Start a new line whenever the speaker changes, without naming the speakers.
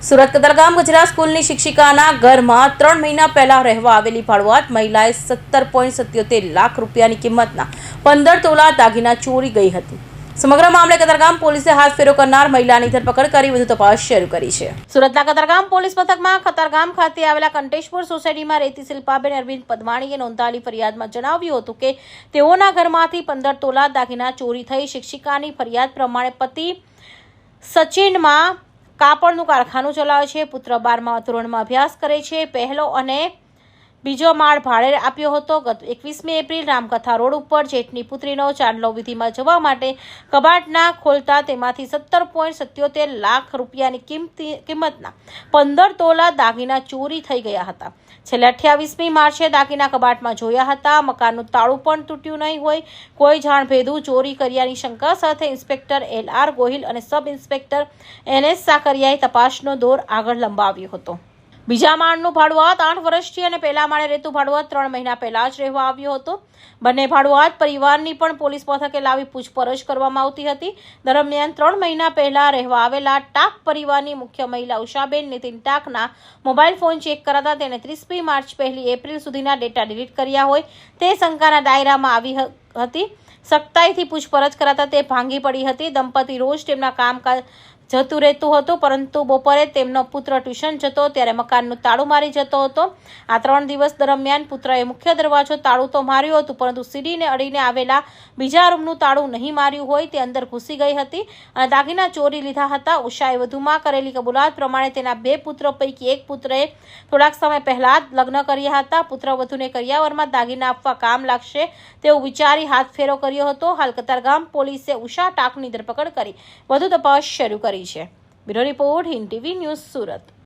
સુરત કતારગામ ગુજરાત સ્કૂલની શિક્ષિકાના ઘરમાં 3 મહિના પહેલા રહેવા આવેલી ભાડુઆત મહિલાએ 17.77 લાખ રૂપિયાની કિંમતના 15 તોલા દાગીના ચોરી ગઈ હતી। સમગ્ર મામલે કતારગામ પોલીસે હાથફેરો કરનાર મહિલાની ધરપકડ કરી વધુ તપાસ શરૂ કરી છે। સુરતના કતારગામ પોલીસ મથકમાં કતારગામ ખાતે આવેલા કંટેશપુર સોસાયટીમાં રહેતી શિલ્પાબેન અરવિંદ પદમાણીએ નોંધાયેલી ફરિયાદમાં જણાવ્યું હતું કે તેઓના ઘરમાંથી 15 તોલા દાગીના ચોરી થઈ। શિક્ષિકાની ફરિયાદ પ્રમાણે પતિ સચિનમાં કાપડનું કારખાનું ચલાવે છે। પુત્ર 12મા ધોરણમાં અભ્યાસ કરે છે। પહેલો અને બીજો માળ ભાડે આપ્યો હતો। ગત 21મી એપ્રિલ રામકથા રોડ ઉપર જેઠની પુત્રીનો ચાંદલો વિધિમાં જવા માટે કબાટના ખોલતા તેમાંથી 17.77 લાખ રૂપિયાની કિંમતના 15 તોલા દાગીના ચોરી થઈ ગયા હતા। છેલ્લે 28મી માર્ચે દાગીના કબાટમાં જોયા હતા। મકાનનું તાળું પણ તૂટ્યું નહીં હોય। કોઈ જાણભેદુ ચોરી કર્યાની શંકા સાથે ઇન્સ્પેક્ટર LR ગોહિલ અને સબ ઇન્સ્પેક્ટર NS સાકરિયાએ તપાસનો દોર આગળ લંબાવ્યો હતો। બીજા માળનું ભાડુઆત 8 વર્ષથી અને પહેલા માળે રહેતું ભાડુઆત 3 મહિના પહેલા જ રહેવા આવ્યો હતો। બંને ભાડુઆત પરિવારની પણ પોલીસ મથકે લાવી પૂછપરછ કરવામાં આવતી હતી। દરમિયાન 3 મહિના પહેલા રહેવા આવેલા ટાક પરિવારની મુખ્ય મહિલા ઉષાબેન નીતિન ટાકના મોબાઈલ ફોન ચેક કરાતા તેને 30મી માર્ચ 1 એપ્રિલ સુધીના ડેટા ડિલીટ કર્યા હોય તે શંકાના દાયરામાં આવી હતી। સખ્તાઈથી પૂછપરછ કરાતા તે ભાંગી પડી હતી। દંપતી રોજ તેમના કામકાજ જતું રહેતું હતું, પરંતુ બપોરે તેમનો પુત્ર ટ્યુશન જતો ત્યારે મકાનનું તાળું મારી જતો હતો। આ 3 દિવસ દરમિયાન પુત્રએ મુખ્ય દરવાજો તાળું તો માર્યું હતું, પરંતુ સીડીને અડીને આવેલા બીજા રૂમનું તાળું નહીં માર્યું હોય તે અંદર ઘૂસી ગઈ હતી અને દાગીના ચોરી લીધા હતા। ઉષાએ વધુમાં કરેલી કબૂલાત પ્રમાણે તેના 2 પુત્રો પૈકી એક પુત્રએ થોડાક સમય પહેલા જ લગ્ન કર્યા હતા। પુત્રવધૂને કરિયાવરમાં દાગીના આપવા કામ લાગશે તેવું વિચારી હાથફેરો કર્યો હતો। હાલ કતારગામ પોલીસે ઉષા ટાકની ધરપકડ કરી વધુ તપાસ શરૂ કરી છે। Bureau report Hind TV news Surat.